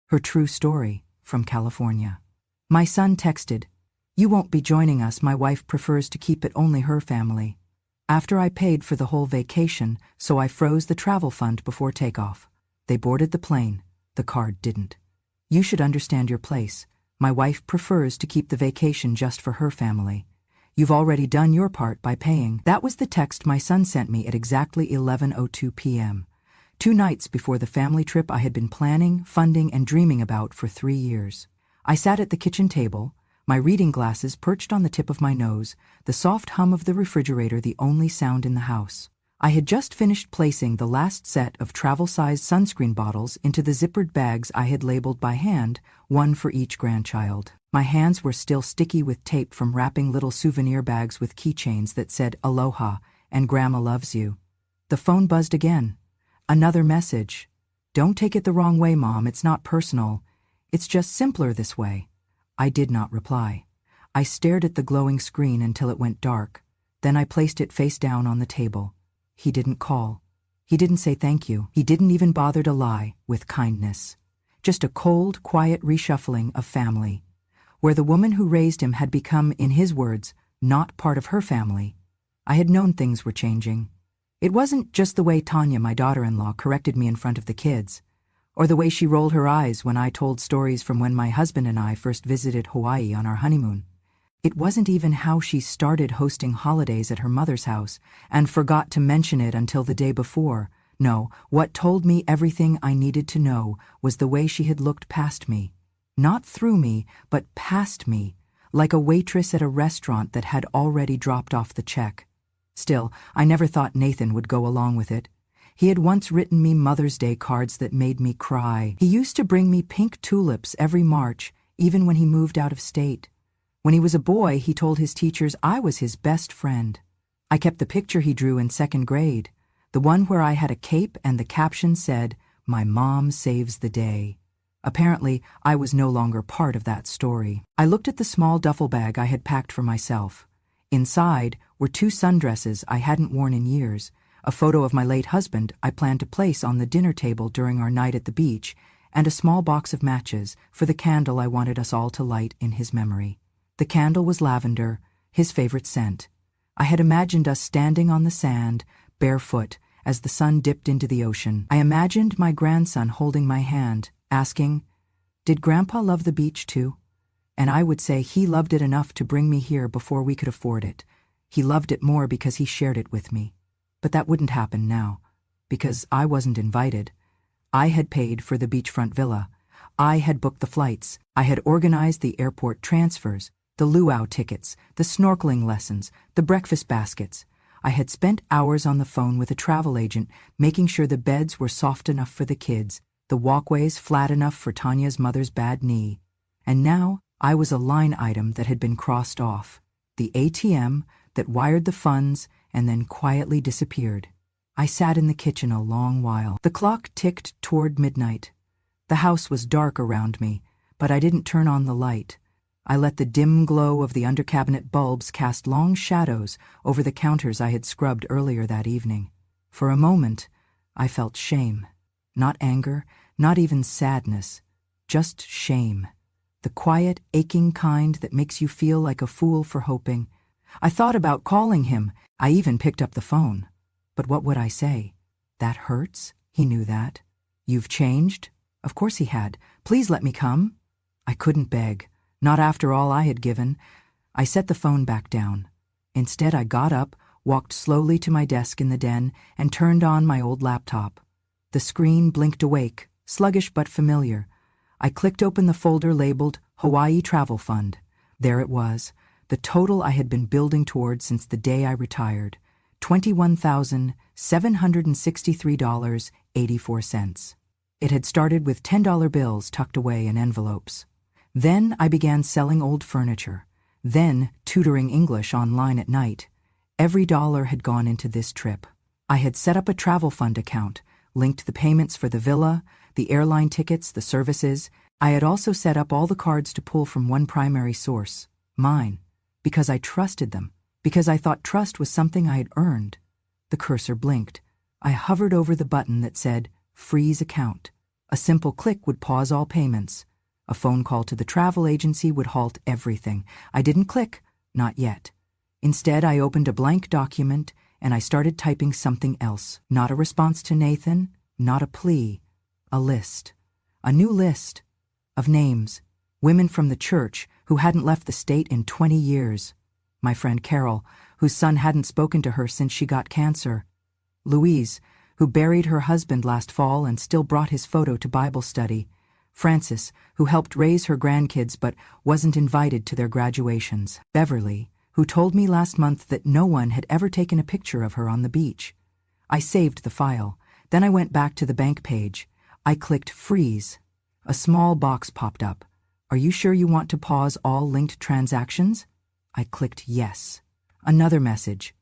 Her true story, from California. My son texted, "You won't be joining us. My wife prefers to keep it only her family." After I paid for the whole vacation, so I froze the travel fund before takeoff. They boarded the plane. The card didn't. "You should understand your place. My wife prefers to keep the vacation just for her family. You've already done your part by paying." That was the text my son sent me at exactly 11:02 p.m. 2 nights before the family trip I had been planning, funding, and dreaming about for 3 years. I sat at the kitchen table, my reading glasses perched on the tip of my nose, the soft hum of the refrigerator the only sound in the house. I had just finished placing the last set of travel-sized sunscreen bottles into the zippered bags I had labeled by hand, one for each grandchild. My hands were still sticky with tape from wrapping little souvenir bags with keychains that said "Aloha" and "Grandma loves you." The phone buzzed again. Another message. "Don't take it the wrong way, Mom. It's not personal. It's just simpler this way." I did not reply. I stared at the glowing screen until it went dark. Then I placed it face down on the table. He didn't call. He didn't say thank you. He didn't even bother to lie with kindness. Just a cold, quiet reshuffling of family, where the woman who raised him had become, in his words, not part of her family. I had known things were changing. It wasn't just the way Tanya, my daughter-in-law, corrected me in front of the kids, or the way she rolled her eyes when I told stories from when my husband and I first visited Hawaii on our honeymoon. It wasn't even how she started hosting holidays at her mother's house and forgot to mention it until the day before. No, what told me everything I needed to know was the way she had looked past me. Not through me, but past me, like a waitress at a restaurant that had already dropped off the check. Still, I never thought Nathan would go along with it. He had once written me Mother's Day cards that made me cry. He used to bring me pink tulips every March, even when he moved out of state. When he was a boy, he told his teachers I was his best friend. I kept the picture he drew in 2nd grade, the one where I had a cape and the caption said, "My mom saves the day." Apparently, I was no longer part of that story. I looked at the small duffel bag I had packed for myself. Inside were 2 sundresses I hadn't worn in years, a photo of my late husband I planned to place on the dinner table during our night at the beach, and a small box of matches for the candle I wanted us all to light in his memory. The candle was lavender, his favorite scent. I had imagined us standing on the sand, barefoot, as the sun dipped into the ocean. I imagined my grandson holding my hand, asking, "Did Grandpa love the beach too?" And I would say he loved it enough to bring me here before we could afford it. He loved it more because he shared it with me. But that wouldn't happen now, because I wasn't invited. I had paid for the beachfront villa. I had booked the flights. I had organized the airport transfers, the luau tickets, the snorkeling lessons, the breakfast baskets. I had spent hours on the phone with a travel agent, making sure the beds were soft enough for the kids, the walkways flat enough for Tanya's mother's bad knee. And now I was a line item that had been crossed off, the ATM that wired the funds and then quietly disappeared. I sat in the kitchen a long while. The clock ticked toward midnight. The house was dark around me, but I didn't turn on the light. I let the dim glow of the under-cabinet bulbs cast long shadows over the counters I had scrubbed earlier that evening. For a moment, I felt shame. Not anger, not even sadness, just shame. The quiet, aching kind that makes you feel like a fool for hoping. I thought about calling him. I even picked up the phone. But what would I say? "That hurts?" He knew that. "You've changed?" Of course he had. "Please let me come." I couldn't beg. Not after all I had given. I set the phone back down. Instead, I got up, walked slowly to my desk in the den, and turned on my old laptop. The screen blinked awake, sluggish but familiar. I clicked open the folder labeled Hawaii Travel Fund. There it was, the total I had been building toward since the day I retired, $21,763.84. It had started with $10 bills tucked away in envelopes. Then I began selling old furniture, then tutoring English online at night. Every dollar had gone into this trip. I had set up a travel fund account, linked the payments for the villa, the airline tickets, the services. I had also set up all the cards to pull from one primary source, mine, because I trusted them, because I thought trust was something I had earned. The cursor blinked. I hovered over the button that said, Freeze Account. A simple click would pause all payments. A phone call to the travel agency would halt everything. I didn't click, not yet. Instead, I opened a blank document and I started typing something else. Not a response to Nathan, not a plea, a list. A new list of names, women from the church who hadn't left the state in 20 years. My friend Carol, whose son hadn't spoken to her since she got cancer. Louise, who buried her husband last fall and still brought his photo to Bible study. Frances, who helped raise her grandkids but wasn't invited to their graduations. Beverly, who told me last month that no one had ever taken a picture of her on the beach. I saved the file. Then I went back to the bank page. I clicked freeze. A small box popped up. Are you sure you want to pause all linked transactions? I clicked yes. Another message.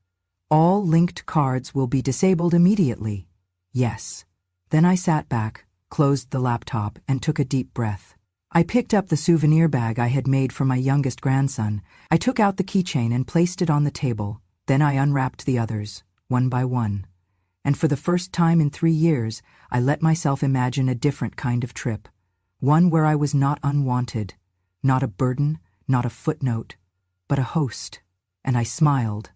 All linked cards will be disabled immediately. Yes. Then I sat back, closed the laptop, and took a deep breath. I picked up the souvenir bag I had made for my youngest grandson. I took out the keychain and placed it on the table. Then I unwrapped the others, one by one. And for the first time in 3 years, I let myself imagine a different kind of trip. One where I was not unwanted, not a burden, not a footnote, but a host. And I smiled.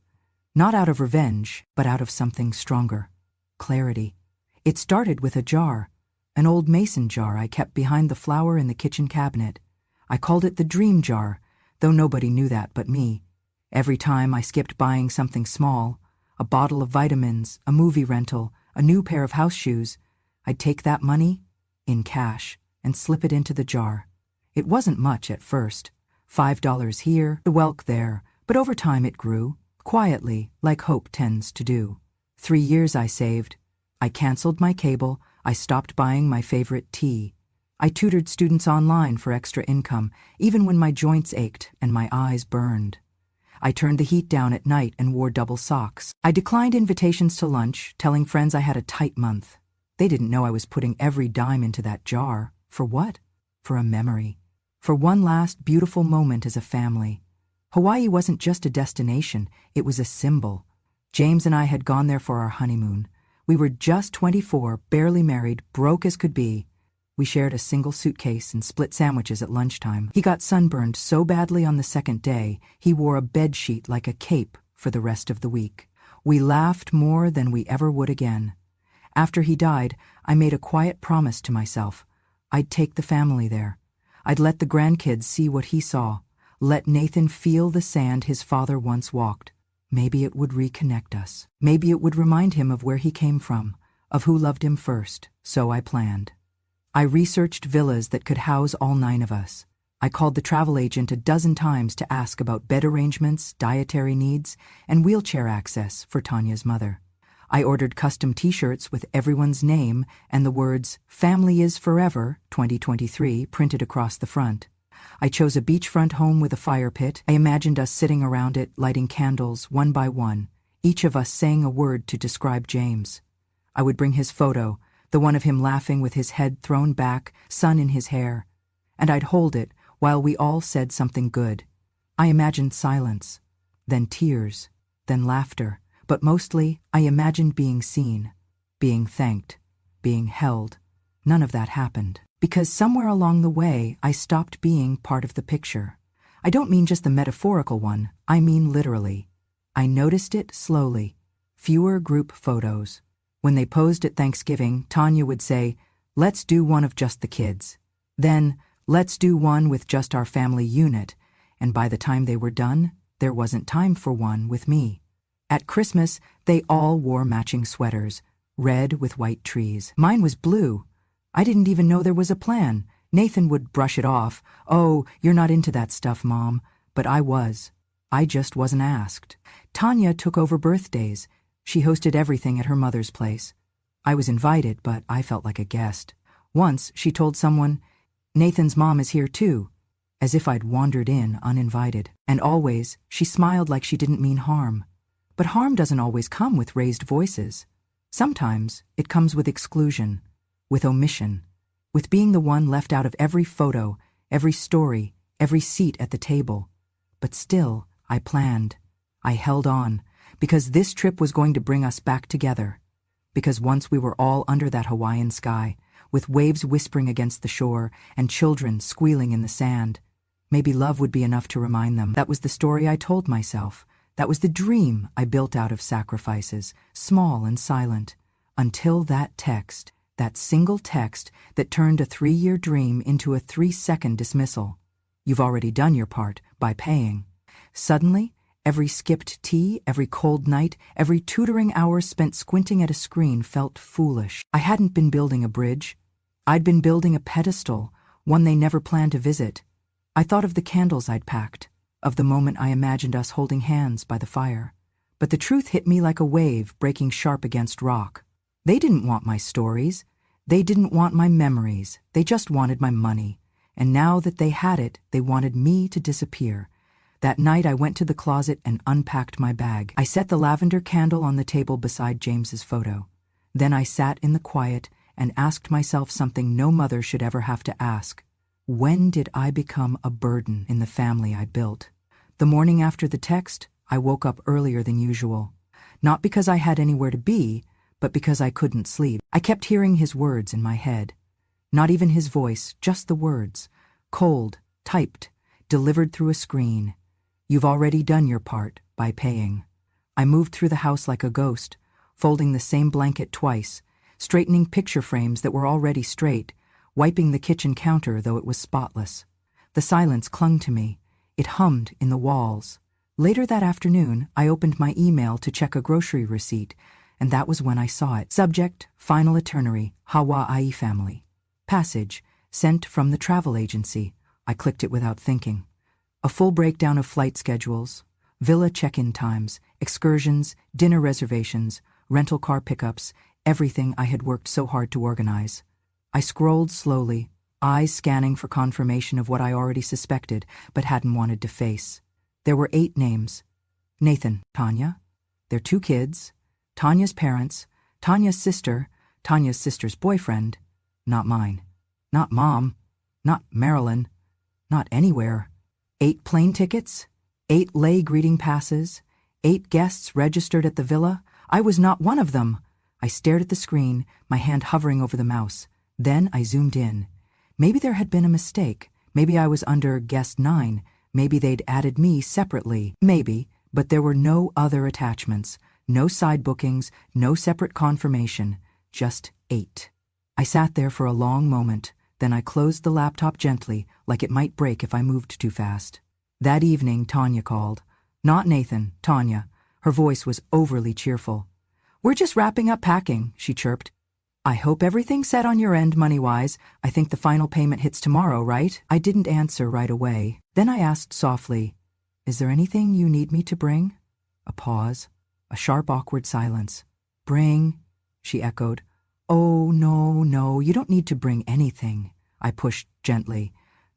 Not out of revenge, but out of something stronger. Clarity. It started with a jar. An old mason jar I kept behind the flower in the kitchen cabinet. I called it the dream jar, though nobody knew that but me. Every time I skipped buying something small, a bottle of vitamins, a movie rental, a new pair of house shoes, I'd take that money, in cash, and slip it into the jar. It wasn't much at first. $5 here, the welk there, but over time it grew, quietly, like hope tends to do. 3 years I saved. I canceled my cable. I stopped buying my favorite tea. I tutored students online for extra income, even when my joints ached and my eyes burned. I turned the heat down at night and wore double socks. I declined invitations to lunch, telling friends I had a tight month. They didn't know I was putting every dime into that jar. For what? For a memory. For one last beautiful moment as a family. Hawaii wasn't just a destination, it was a symbol. James and I had gone there for our honeymoon. We were just 24, barely married, broke as could be. We shared a single suitcase and split sandwiches at lunchtime. He got sunburned so badly on the second day, he wore a bedsheet like a cape for the rest of the week. We laughed more than we ever would again. After he died, I made a quiet promise to myself. I'd take the family there. I'd let the grandkids see what he saw. Let Nathan feel the sand his father once walked. Maybe it would reconnect us. Maybe it would remind him of where he came from, of who loved him first. So I planned. I researched villas that could house all 9 of us. I called the travel agent a dozen times to ask about bed arrangements, dietary needs, and wheelchair access for Tanya's mother. I ordered custom t-shirts with everyone's name and the words, "Family is Forever, 2023, printed across the front. I chose a beachfront home with a fire pit. I imagined us sitting around it, lighting candles, one by one, each of us saying a word to describe James. I would bring his photo, the one of him laughing with his head thrown back, sun in his hair, and I'd hold it while we all said something good. I imagined silence, then tears, then laughter, but mostly I imagined being seen, being thanked, being held. None of that happened. Because somewhere along the way, I stopped being part of the picture. I don't mean just the metaphorical one, I mean literally. I noticed it slowly. Fewer group photos. When they posed at Thanksgiving, Tanya would say, "Let's do one of just the kids." Then, "Let's do one with just our family unit." And by the time they were done, there wasn't time for one with me. At Christmas, they all wore matching sweaters, red with white trees. Mine was blue. I didn't even know there was a plan. Nathan would brush it off. "Oh, you're not into that stuff, Mom." But I was. I just wasn't asked. Tanya took over birthdays. She hosted everything at her mother's place. I was invited, but I felt like a guest. Once, she told someone, "Nathan's mom is here too," as if I'd wandered in uninvited. And always, she smiled like she didn't mean harm. But harm doesn't always come with raised voices. Sometimes it comes with exclusion, with omission, with being the one left out of every photo, every story, every seat at the table. But still, I planned. I held on, because this trip was going to bring us back together. Because once we were all under that Hawaiian sky, with waves whispering against the shore and children squealing in the sand. Maybe love would be enough to remind them. That was the story I told myself. That was the dream I built out of sacrifices, small and silent, until that text, that single text that turned a 3-year dream into a 3-second dismissal. You've already done your part by paying. Suddenly, every skipped tea, every cold night, every tutoring hour spent squinting at a screen felt foolish. I hadn't been building a bridge. I'd been building a pedestal, one they never planned to visit. I thought of the candles I'd packed, of the moment I imagined us holding hands by the fire. But the truth hit me like a wave breaking sharp against rock. They didn't want my stories. They didn't want my memories. They just wanted my money. And now that they had it, they wanted me to disappear. That night I went to the closet and unpacked my bag. I set the lavender candle on the table beside James's photo. Then I sat in the quiet and asked myself something no mother should ever have to ask. When did I become a burden in the family I built? The morning after the text, I woke up earlier than usual. Not because I had anywhere to be, but because I couldn't sleep. I kept hearing his words in my head. Not even his voice, just the words. Cold, typed, delivered through a screen. You've already done your part by paying. I moved through the house like a ghost, folding the same blanket twice, straightening picture frames that were already straight, wiping the kitchen counter though it was spotless. The silence clung to me. It hummed in the walls. Later that afternoon, I opened my email to check a grocery receipt, and that was when I saw it. Subject, Final Itinerary, Hawaii Family. Passage, sent from the travel agency. I clicked it without thinking. A full breakdown of flight schedules, villa check-in times, excursions, dinner reservations, rental car pickups, everything I had worked so hard to organize. I scrolled slowly, eyes scanning for confirmation of what I already suspected but hadn't wanted to face. There were 8 names. Nathan, Tanya, their 2 kids, Tanya's parents, Tanya's sister's boyfriend, not mine, not Mom, not Marilyn, not anywhere. 8 plane tickets, 8 lay greeting passes, 8 guests registered at the villa. I was not one of them. I stared at the screen, my hand hovering over the mouse. Then I zoomed in. Maybe there had been a mistake. Maybe I was under guest 9. Maybe they'd added me separately. Maybe, but there were no other attachments, no side bookings, no separate confirmation, just 8. I sat there for a long moment, then I closed the laptop gently, like it might break if I moved too fast. That evening, Tanya called. Not Nathan, Tanya. Her voice was overly cheerful. "We're just wrapping up packing," she chirped. "I hope everything's set on your end money-wise. I think the final payment hits tomorrow, right?" I didn't answer right away. Then I asked softly, "Is there anything you need me to bring?" A pause, a sharp, awkward silence. "Bring," she echoed. "Oh, no, you don't need to bring anything," I pushed gently.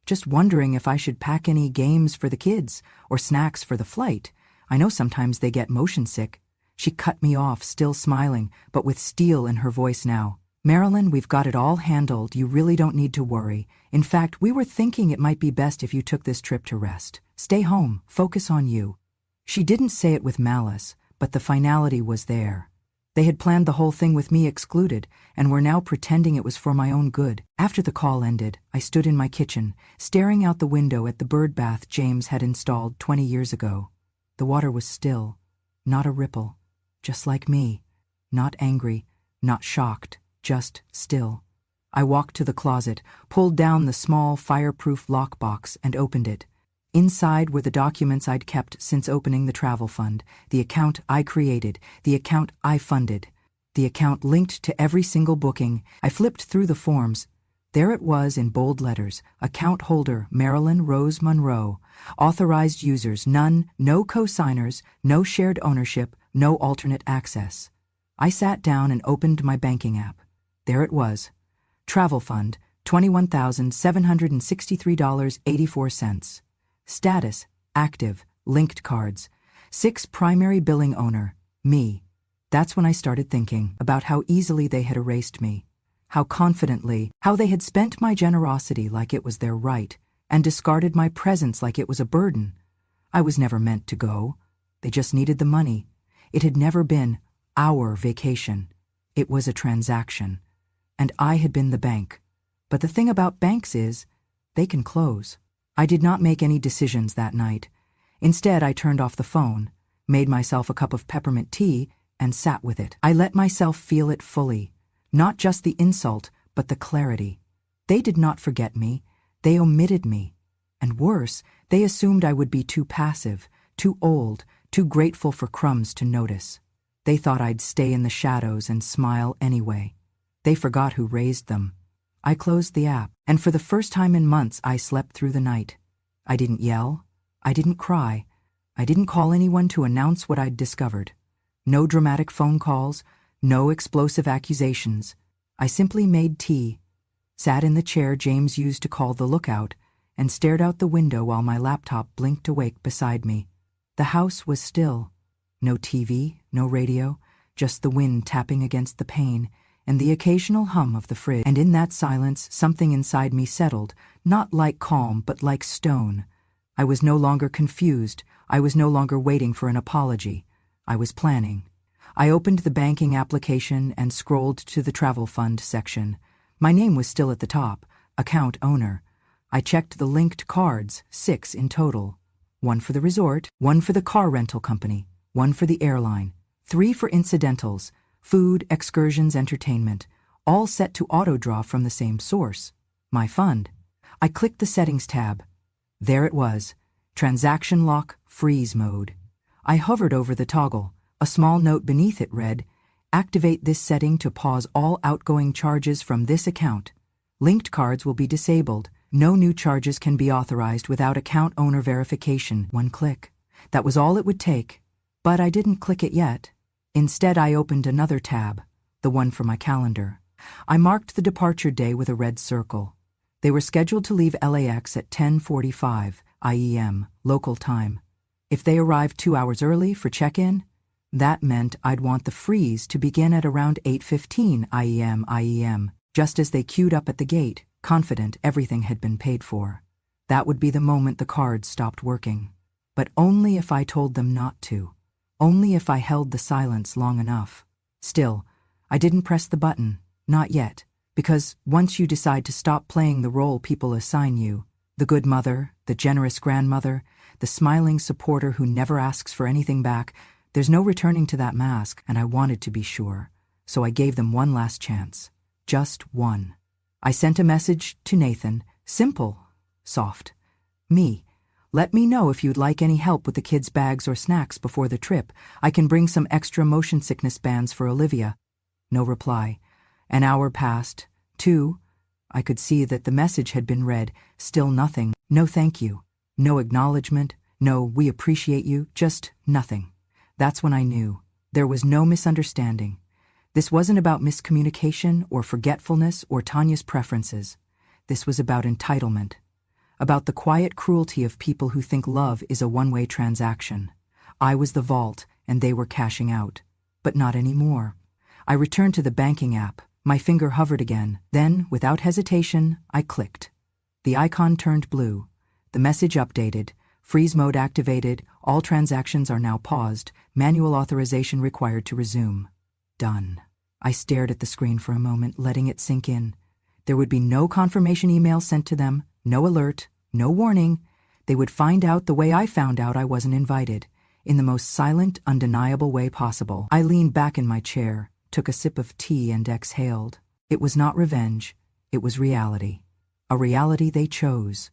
"Just wondering if I should pack any games for the kids or snacks for the flight. I know sometimes they get motion sick." She cut me off, still smiling, but with steel in her voice now. "Marilyn, we've got it all handled. You really don't need to worry. In fact, we were thinking it might be best if you took this trip to rest. Stay home, focus on you." She didn't say it with malice, but the finality was there. They had planned the whole thing with me excluded, and were now pretending it was for my own good. After the call ended, I stood in my kitchen, staring out the window at the bird bath James had installed 20 years ago. The water was still, not a ripple, just like me, not angry, not shocked, just still. I walked to the closet, pulled down the small fireproof lockbox, and opened it. Inside were the documents I'd kept since opening the travel fund, the account I created, the account I funded, the account linked to every single booking. I flipped through the forms. There it was in bold letters: account holder Marilyn Rose Monroe, authorized users none, no co-signers, no shared ownership, no alternate access. I sat down and opened my banking app. There it was. Travel fund, $21,763.84. Status, active, linked cards. 6 primary billing owner, me. That's when I started thinking about how easily they had erased me, how confidently, how they had spent my generosity like it was their right, and discarded my presence like it was a burden. I was never meant to go. They just needed the money. It had never been our vacation. It was a transaction. and I had been the bank. But the thing about banks is, they can close. I did not make any decisions that night. Instead, I turned off the phone, made myself a cup of peppermint tea, and sat with it. I let myself feel it fully, not just the insult, but the clarity. They did not forget me, they omitted me. And worse, they assumed I would be too passive, too old, too grateful for crumbs to notice. They thought I'd stay in the shadows and smile anyway. They forgot who raised them. I closed the app, and for the first time in months I slept through the night. I didn't yell, I didn't cry, I didn't call anyone to announce what I'd discovered. No dramatic phone calls, no explosive accusations. I simply made tea, sat in the chair James used to call the lookout, and stared out the window while my laptop blinked awake beside me. The house was still. No TV, no radio, just the wind tapping against the pane, and the occasional hum of the fridge. And in that silence, something inside me settled, not like calm, but like stone. I was no longer confused. I was no longer waiting for an apology. I was planning. I opened the banking application and scrolled to the travel fund section. My name was still at the top, account owner. I checked the linked cards, 6 in total. 1 for the resort, 1 for the car rental company, 1 for the airline, 3 for incidentals, food, excursions, entertainment, all set to auto-draw from the same source, my fund. I clicked the Settings tab. There it was, Transaction Lock Freeze Mode. I hovered over the toggle. A small note beneath it read, "Activate this setting to pause all outgoing charges from this account. Linked cards will be disabled. No new charges can be authorized without account owner verification." 1 click. That was all it would take. But I didn't click it yet. Instead, I opened another tab, the one for my calendar. I marked the departure day with a red circle. They were scheduled to leave LAX at 10:45 IEM, local time. If they arrived 2 hours early for check-in, that meant I'd want the freeze to begin at around 8:15 IEM, just as they queued up at the gate, confident everything had been paid for. That would be the moment the cards stopped working. But only if I told them not to. Only if I held the silence long enough. Still, I didn't press the button, not yet, because once you decide to stop playing the role people assign you, the good mother, the generous grandmother, the smiling supporter who never asks for anything back, there's no returning to that mask, and I wanted to be sure. So I gave them one last chance. Just one. I sent a message to Nathan, simple, soft. Me. Let me know if you'd like any help with the kids' bags or snacks before the trip. I can bring some extra motion sickness bands for Olivia. No reply. An hour passed. 2. I could see that the message had been read. Still nothing. No thank you. No acknowledgement. No we appreciate you. Just nothing. That's when I knew. There was no misunderstanding. This wasn't about miscommunication or forgetfulness or Tanya's preferences. This was about entitlement. About the quiet cruelty of people who think love is a one-way transaction. I was the vault, and they were cashing out. But not anymore. I returned to the banking app. My finger hovered again. Then, without hesitation, I clicked. The icon turned blue. The message updated. Freeze mode activated. All transactions are now paused. Manual authorization required to resume. Done. I stared at the screen for a moment, letting it sink in. There would be no confirmation email sent to them, no alert, no warning. They would find out the way I found out I wasn't invited, in the most silent, undeniable way possible. I leaned back in my chair, took a sip of tea and exhaled. It was not revenge, it was reality. A reality they chose.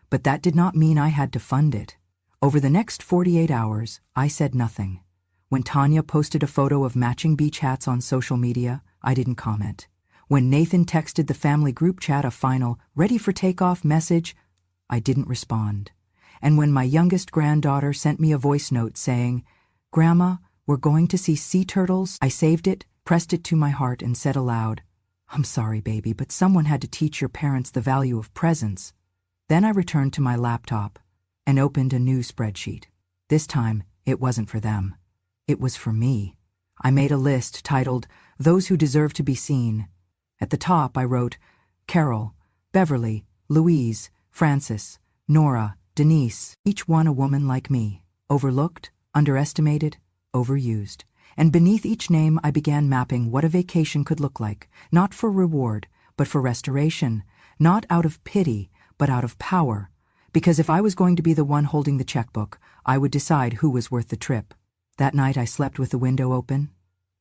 But that did not mean I had to fund it. Over the next 48 hours, I said nothing. When Tanya posted a photo of matching beach hats on social media, I didn't comment. When Nathan texted the family group chat a final, ready for takeoff message, I didn't respond. And when my youngest granddaughter sent me a voice note saying, "Grandma, we're going to see sea turtles," I saved it, pressed it to my heart, and said aloud, "I'm sorry, baby, but someone had to teach your parents the value of presents." Then I returned to my laptop and opened a new spreadsheet. This time, it wasn't for them. It was for me. I made a list titled, "Those Who Deserve to Be Seen." At the top, I wrote, Carol, Beverly, Louise, Frances, Nora, Denise, each one a woman like me, overlooked, underestimated, overused. and beneath each name I began mapping what a vacation could look like, not for reward, but for restoration, not out of pity, but out of power, because if I was going to be the one holding the checkbook, I would decide who was worth the trip. That night I slept with the window open.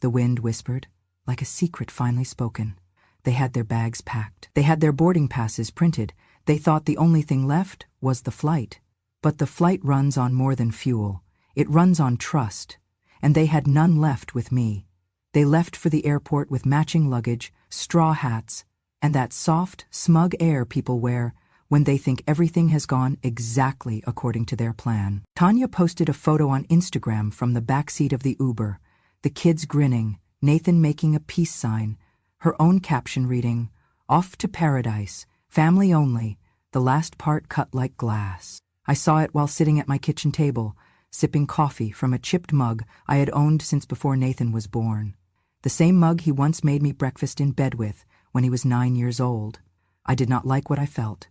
The wind whispered, like a secret finally spoken. They had their bags packed. They had their boarding passes printed. They thought the only thing left was the flight. But the flight runs on more than fuel. It runs on trust. And they had none left with me. They left for the airport with matching luggage, straw hats, and that soft, smug air people wear when they think everything has gone exactly according to their plan. Tanya posted a photo on Instagram from the backseat of the Uber, the kids grinning, Nathan making a peace sign, her own caption reading, "Off to paradise, family only," the last part cut like glass. I saw it while sitting at my kitchen table, sipping coffee from a chipped mug I had owned since before Nathan was born. The same mug he once made me breakfast in bed with when he was 9 years old. I did not like what I felt,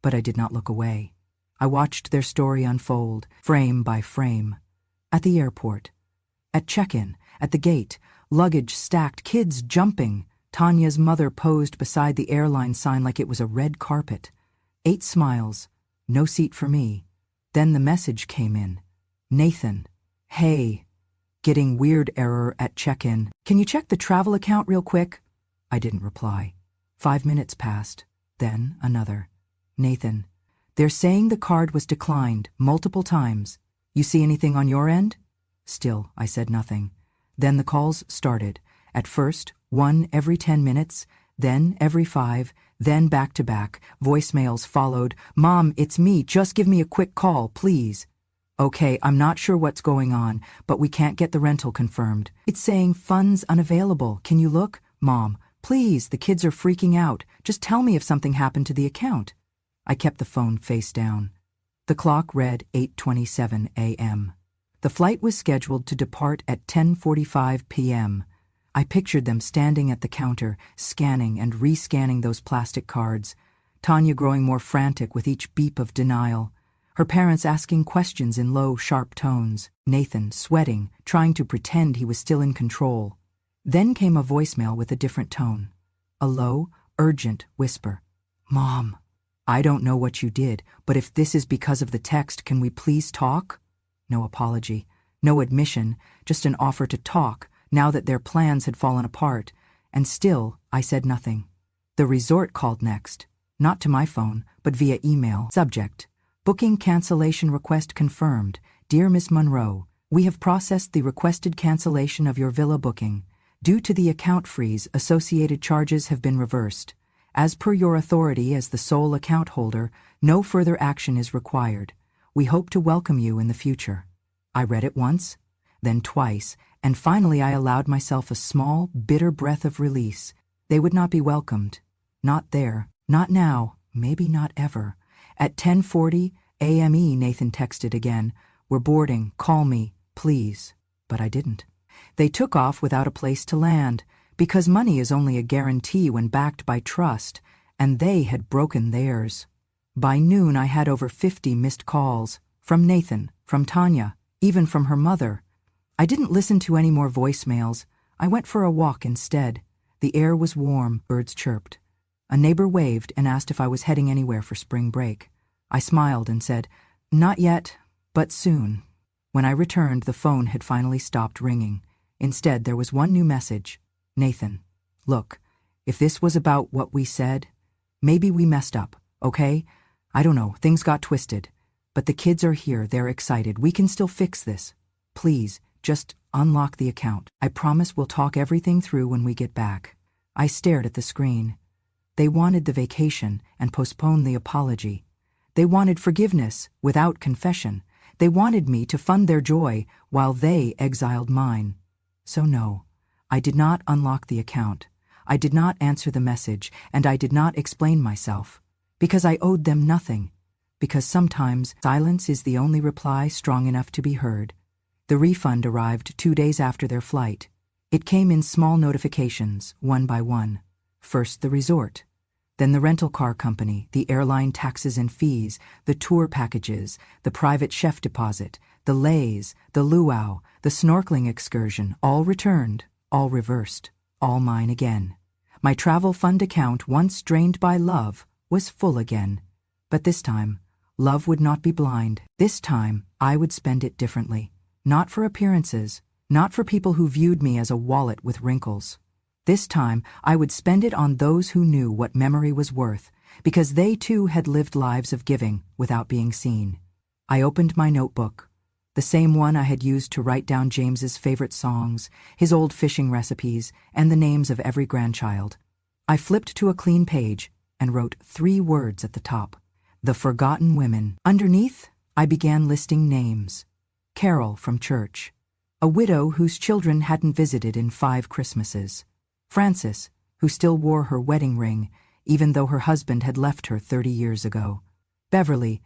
but I did not look away. I watched their story unfold, frame by frame. At the airport, at check-in, at the gate, luggage stacked, kids jumping. Tanya's mother posed beside the airline sign like it was a red carpet. 8 smiles, no seat for me. Then the message came in. "Nathan, hey, getting weird error at check-in. Can you check the travel account real quick?" I didn't reply. 5 minutes passed, then another. "Nathan, they're saying the card was declined multiple times. You see anything on your end?" Still, I said nothing. Then the calls started. At first, 1 every 10 minutes, then every 5, then back-to-back. Voicemails followed. "Mom, it's me. Just give me a quick call, please." "Okay, I'm not sure what's going on, but we can't get the rental confirmed. It's saying funds unavailable. Can you look? Mom, please, the kids are freaking out. Just tell me if something happened to the account." I kept the phone face down. The clock read 8:27 a.m. The flight was scheduled to depart at 10:45 p.m. I pictured them standing at the counter, scanning and re-scanning those plastic cards, Tanya growing more frantic with each beep of denial, her parents asking questions in low, sharp tones, Nathan sweating, trying to pretend he was still in control. Then came a voicemail with a different tone. A low, urgent whisper. "Mom, I don't know what you did, but if this is because of the text, can we please talk?" No apology, no admission, just an offer to talk, now that their plans had fallen apart, and still I said nothing. The resort called next, not to my phone, but via email. Subject: Booking cancellation request confirmed. Dear Miss Monroe, we have processed the requested cancellation of your villa booking. Due to the account freeze, associated charges have been reversed. As per your authority as the sole account holder, no further action is required. We hope to welcome you in the future. I read it once, then twice, and finally I allowed myself a small, bitter breath of release. They would not be welcomed. Not there. Not now. Maybe not ever. At 10:40 a.m. Nathan texted again. "We're boarding. Call me, please." But I didn't. They took off without a place to land, because money is only a guarantee when backed by trust, and they had broken theirs. By noon I had over 50 missed calls. From Nathan, from Tanya, even from her mother. I didn't listen to any more voicemails. I went for a walk instead. The air was warm, birds chirped. A neighbor waved and asked if I was heading anywhere for spring break. I smiled and said, "Not yet, but soon." When I returned, the phone had finally stopped ringing. Instead, there was one new message. "Nathan, look, if this was about what we said, maybe we messed up, okay? I don't know, things got twisted. But the kids are here, they're excited. We can still fix this. Please, just unlock the account. I promise we'll talk everything through when we get back." I stared at the screen. They wanted the vacation and postponed the apology. They wanted forgiveness without confession. They wanted me to fund their joy while they exiled mine. So no, I did not unlock the account. I did not answer the message, and I did not explain myself. Because I owed them nothing. Because sometimes silence is the only reply strong enough to be heard. The refund arrived 2 days after their flight. It came in small notifications, one by one. First the resort, then the rental car company, the airline taxes and fees, the tour packages, the private chef deposit, The lays, the luau, the snorkeling excursion, all returned, all reversed, all mine again. My travel fund account, once drained by love, was full again. But this time, love would not be blind. This time, I would spend it differently. Not for appearances, not for people who viewed me as a wallet with wrinkles. This time, I would spend it on those who knew what memory was worth, because they too had lived lives of giving without being seen. I opened my notebook, the same one I had used to write down James's favorite songs, his old fishing recipes, and the names of every grandchild. I flipped to a clean page and wrote 3 words at the top: The Forgotten Women. Underneath, I began listing names. Carol from church, a widow whose children hadn't visited in 5 Christmases. Frances, who still wore her wedding ring, even though her husband had left her 30 years ago. Beverly,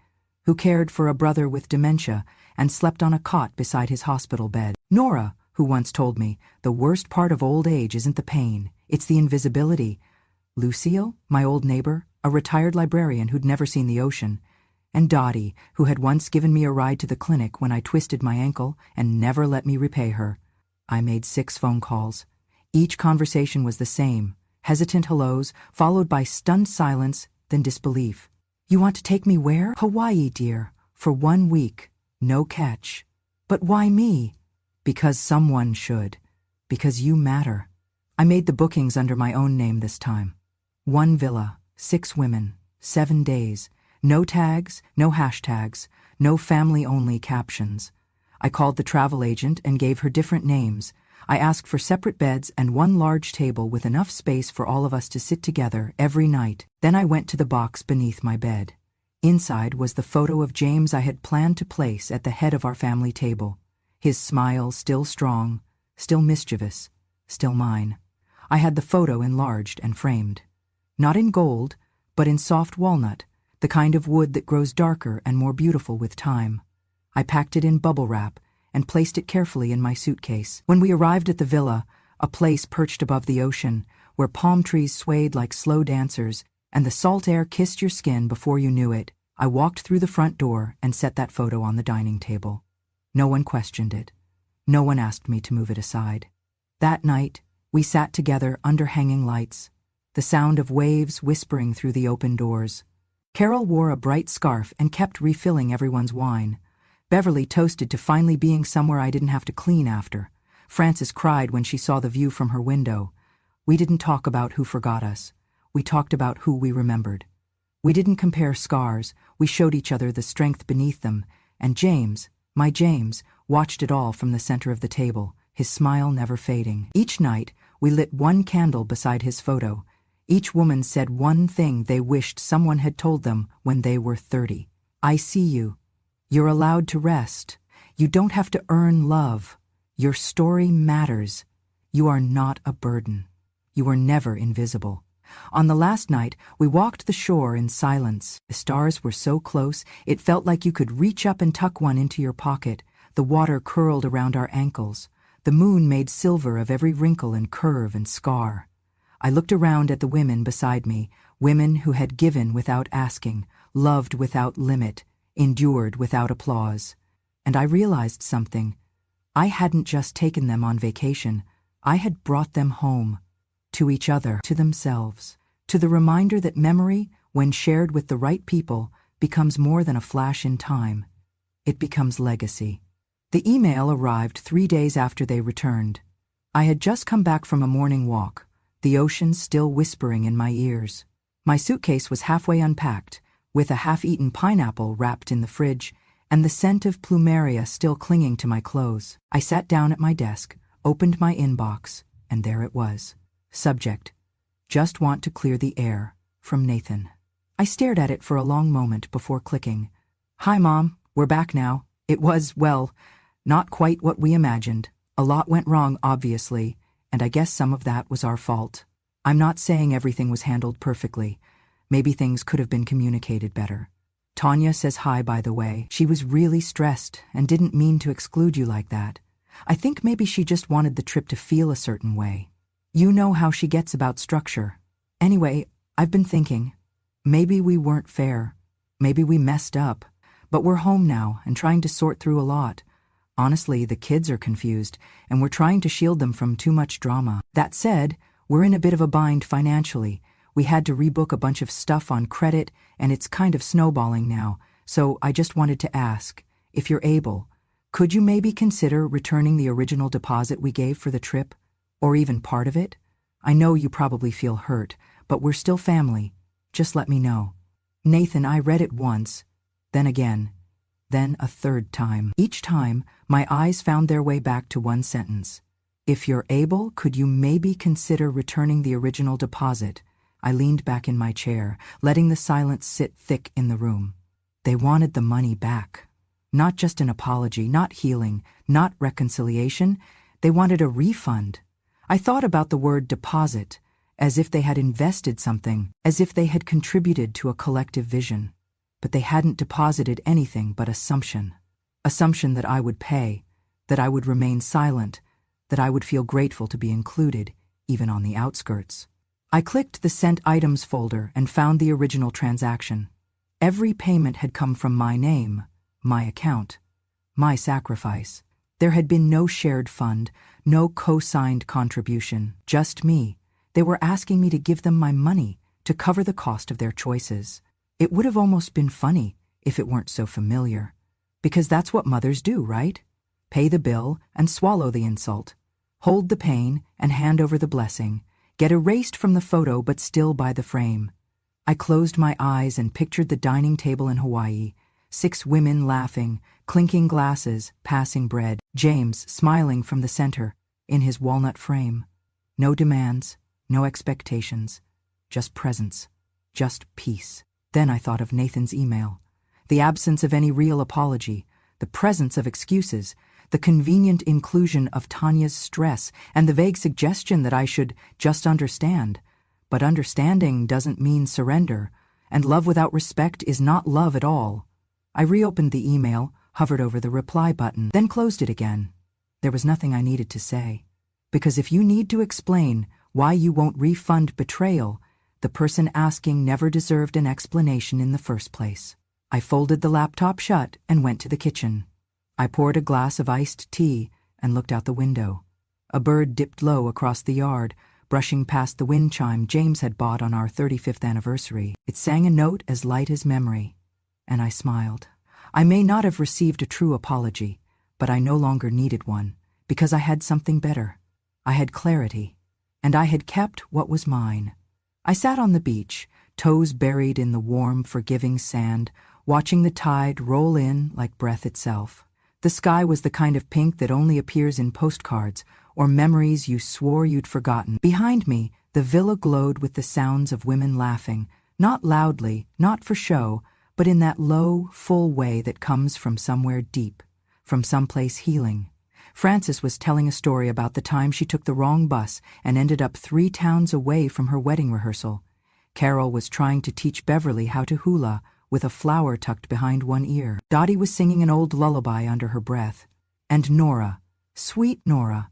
who cared for a brother with dementia and slept on a cot beside his hospital bed. Nora, who once told me, the worst part of old age isn't the pain, it's the invisibility. Lucille, my old neighbor, a retired librarian who'd never seen the ocean. And Dottie, who had once given me a ride to the clinic when I twisted my ankle and never let me repay her. I made 6 phone calls. Each conversation was the same: hesitant hellos, followed by stunned silence, then disbelief. You want to take me where? Hawaii, dear, for 1 week. No catch. But why me? Because someone should. Because you matter. I made the bookings under my own name this time. 1 villa, 6 women, 7 days. No tags, no hashtags, no family-only captions. I called the travel agent and gave her different names. I asked for separate beds and 1 large table with enough space for all of us to sit together every night. Then I went to the box beneath my bed. Inside was the photo of James I had planned to place at the head of our family table. His smile still strong, still mischievous, still mine. I had the photo enlarged and framed. Not in gold, but in soft walnut, the kind of wood that grows darker and more beautiful with time. I packed it in bubble wrap and placed it carefully in my suitcase. When we arrived at the villa, a place perched above the ocean, where palm trees swayed like slow dancers and the salt air kissed your skin before you knew it, I walked through the front door and set that photo on the dining table. No one questioned it. No one asked me to move it aside. That night, we sat together under hanging lights, the sound of waves whispering through the open doors. Carol wore a bright scarf and kept refilling everyone's wine. Beverly toasted to finally being somewhere I didn't have to clean after. Frances cried when she saw the view from her window. We didn't talk about who forgot us. We talked about who we remembered. We didn't compare scars. We showed each other the strength beneath them. And James, my James, watched it all from the center of the table, his smile never fading. Each night, we lit 1 candle beside his photo. Each woman said 1 thing they wished someone had told them when they were 30. I see you. You're allowed to rest. You don't have to earn love. Your story matters. You are not a burden. You are never invisible. On the last night, we walked the shore in silence. The stars were so close, it felt like you could reach up and tuck one into your pocket. The water curled around our ankles. The moon made silver of every wrinkle and curve and scar. I looked around at the women beside me, women who had given without asking, loved without limit, endured without applause. And I realized something. I hadn't just taken them on vacation. I had brought them home. To each other, to themselves, to the reminder that memory, when shared with the right people, becomes more than a flash in time. It becomes legacy. The email arrived 3 days after they returned. I had just come back from a morning walk, the ocean still whispering in my ears. My suitcase was halfway unpacked, with a half-eaten pineapple wrapped in the fridge, and the scent of plumeria still clinging to my clothes. I sat down at my desk, opened my inbox, and there it was. Subject: Just want to clear the air, from Nathan. I stared at it for a long moment before clicking. Hi, Mom, we're back now. It was, well, not quite what we imagined. A lot went wrong, obviously, and I guess some of that was our fault. I'm not saying everything was handled perfectly. Maybe things could have been communicated better. Tanya says hi, by the way. She was really stressed and didn't mean to exclude you like that. I think maybe she just wanted the trip to feel a certain way. You know how she gets about structure. Anyway, I've been thinking, maybe we weren't fair. Maybe we messed up. But we're home now and trying to sort through a lot. Honestly, the kids are confused, and we're trying to shield them from too much drama. That said, we're in a bit of a bind financially. We had to rebook a bunch of stuff on credit, and it's kind of snowballing now, so I just wanted to ask, if you're able, could you maybe consider returning the original deposit we gave for the trip? Or even part of it? I know you probably feel hurt, but we're still family. Just let me know. Nathan, I read it once, then again, then a third time. Each time, my eyes found their way back to one sentence. If you're able, could you maybe consider returning the original deposit? I leaned back in my chair, letting the silence sit thick in the room. They wanted the money back. Not just an apology, not healing, not reconciliation. They wanted a refund. I thought about the word deposit, as if they had invested something, as if they had contributed to a collective vision. But they hadn't deposited anything but assumption. Assumption that I would pay, that I would remain silent, that I would feel grateful to be included, even on the outskirts. I clicked the Sent Items folder and found the original transaction. Every payment had come from my name, my account, my sacrifice. There had been no shared fund, no co-signed contribution, just me. They were asking me to give them my money to cover the cost of their choices. It would have almost been funny if it weren't so familiar. Because that's what mothers do, right? Pay the bill and swallow the insult. Hold the pain and hand over the blessing. Get erased from the photo but still by the frame. I closed my eyes and pictured the dining table in Hawaii. 6 women laughing, clinking glasses, passing bread. James smiling from the center, in his walnut frame. No demands, no expectations. Just presence. Just peace. Then I thought of Nathan's email. The absence of any real apology, the presence of excuses, the convenient inclusion of Tanya's stress, and the vague suggestion that I should just understand. But understanding doesn't mean surrender, and love without respect is not love at all. I reopened the email, hovered over the reply button, then closed it again. There was nothing I needed to say. Because if you need to explain why you won't refund betrayal, the person asking never deserved an explanation in the first place. I folded the laptop shut and went to the kitchen. I poured a glass of iced tea and looked out the window. A bird dipped low across the yard, brushing past the wind chime James had bought on our 35th anniversary. It sang a note as light as memory, and I smiled. I may not have received a true apology, but I no longer needed one, because I had something better. I had clarity, and I had kept what was mine. I sat on the beach, toes buried in the warm, forgiving sand, watching the tide roll in like breath itself. The sky was the kind of pink that only appears in postcards or memories you swore you'd forgotten. Behind me, the villa glowed with the sounds of women laughing, not loudly, not for show, but in that low, full way that comes from somewhere deep, from someplace healing. Frances was telling a story about the time she took the wrong bus and ended up 3 towns away from her wedding rehearsal. Carol was trying to teach Beverly how to hula with a flower tucked behind one ear. Dottie was singing an old lullaby under her breath. And Nora, sweet Nora,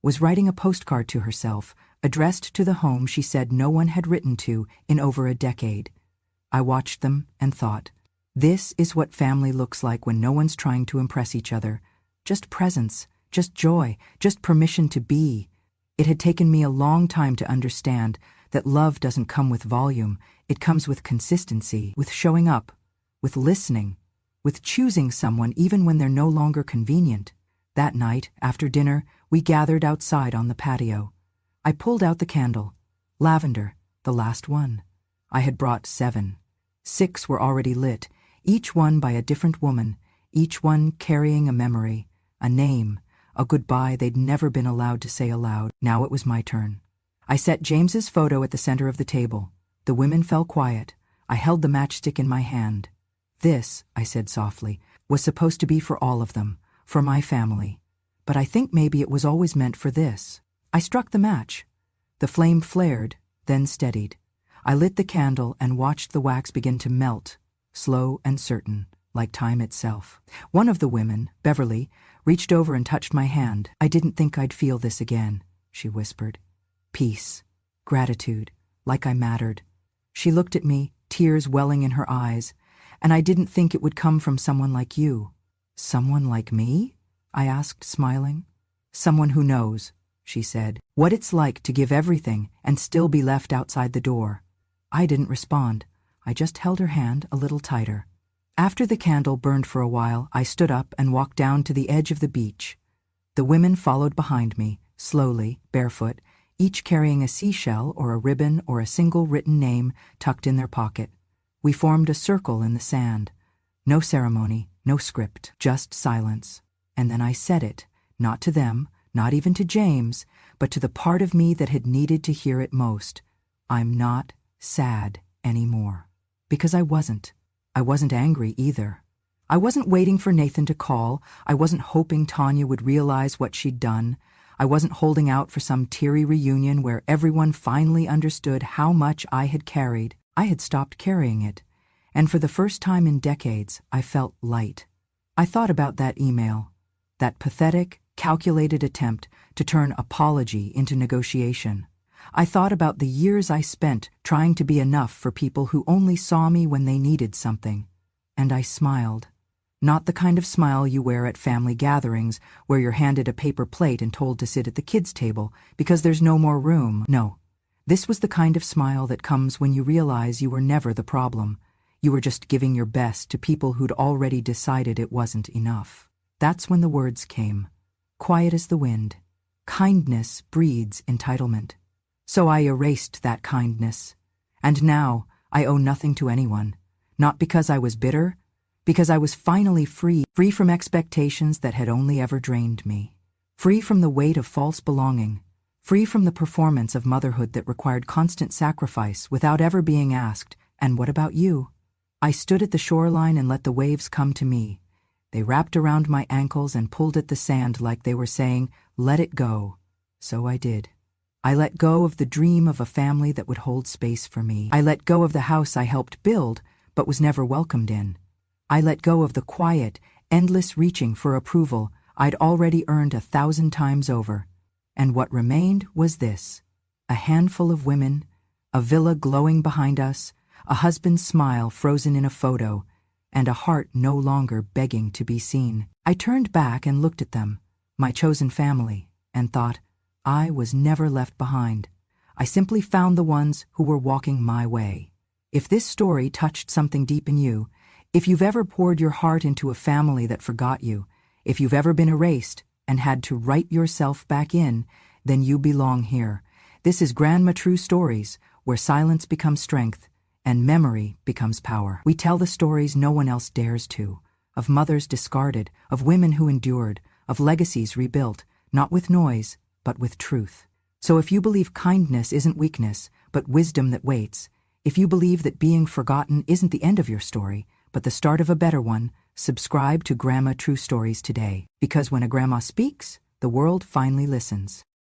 was writing a postcard to herself, addressed to the home she said no one had written to in over a decade. I watched them and thought, this is what family looks like when no one's trying to impress each other. Just presence. Just joy, just permission to be. It had taken me a long time to understand that love doesn't come with volume, it comes with consistency, with showing up, with listening, with choosing someone even when they're no longer convenient. That night, after dinner, we gathered outside on the patio. I pulled out the candle. Lavender, the last one. I had brought 7. 6 were already lit, each one by a different woman, each one carrying a memory, a name, a goodbye they'd never been allowed to say aloud. Now it was my turn. I set James's photo at the center of the table. The women fell quiet. I held the matchstick in my hand. This, I said softly, was supposed to be for all of them, for my family. But I think maybe it was always meant for this. I struck the match. The flame flared, then steadied. I lit the candle and watched the wax begin to melt, slow and certain, like time itself. One of the women, Beverly, reached over and touched my hand. I didn't think I'd feel this again, she whispered. Peace, gratitude, like I mattered. She looked at me, tears welling in her eyes, and I didn't think it would come from someone like you. Someone like me? I asked, smiling. Someone who knows, she said, what it's like to give everything and still be left outside the door. I didn't respond. I just held her hand a little tighter. After the candle burned for a while, I stood up and walked down to the edge of the beach. The women followed behind me, slowly, barefoot, each carrying a seashell or a ribbon or a single written name tucked in their pocket. We formed a circle in the sand. No ceremony, no script, just silence. And then I said it, not to them, not even to James, but to the part of me that had needed to hear it most. I'm not sad anymore. Because I wasn't. I wasn't angry either. I wasn't waiting for Nathan to call. I wasn't hoping Tanya would realize what she'd done. I wasn't holding out for some teary reunion where everyone finally understood how much I had carried. I had stopped carrying it. And for the first time in decades, I felt light. I thought about that email, that pathetic, calculated attempt to turn apology into negotiation. I thought about the years I spent trying to be enough for people who only saw me when they needed something. And I smiled. Not the kind of smile you wear at family gatherings where you're handed a paper plate and told to sit at the kids' table because there's no more room. No. This was the kind of smile that comes when you realize you were never the problem. You were just giving your best to people who'd already decided it wasn't enough. That's when the words came. Quiet as the wind. Kindness breeds entitlement. So I erased that kindness. And now I owe nothing to anyone. Not because I was bitter, because I was finally free from expectations that had only ever drained me. Free from the weight of false belonging. Free from the performance of motherhood that required constant sacrifice without ever being asked, "And what about you?" I stood at the shoreline and let the waves come to me. They wrapped around my ankles and pulled at the sand like they were saying, "Let it go." So I did. I let go of the dream of a family that would hold space for me. I let go of the house I helped build, but was never welcomed in. I let go of the quiet, endless reaching for approval I'd already earned 1,000 times over. And what remained was this: a handful of women, a villa glowing behind us, a husband's smile frozen in a photo, and a heart no longer begging to be seen. I turned back and looked at them, my chosen family, and thought, I was never left behind. I simply found the ones who were walking my way. If this story touched something deep in you, if you've ever poured your heart into a family that forgot you, if you've ever been erased and had to write yourself back in, then you belong here. This is Grandma True Stories, where silence becomes strength and memory becomes power. We tell the stories no one else dares to, of mothers discarded, of women who endured, of legacies rebuilt, not with noise, but with truth. So if you believe kindness isn't weakness, but wisdom that waits, if you believe that being forgotten isn't the end of your story, but the start of a better one, subscribe to Grandma True Stories today. Because when a grandma speaks, the world finally listens.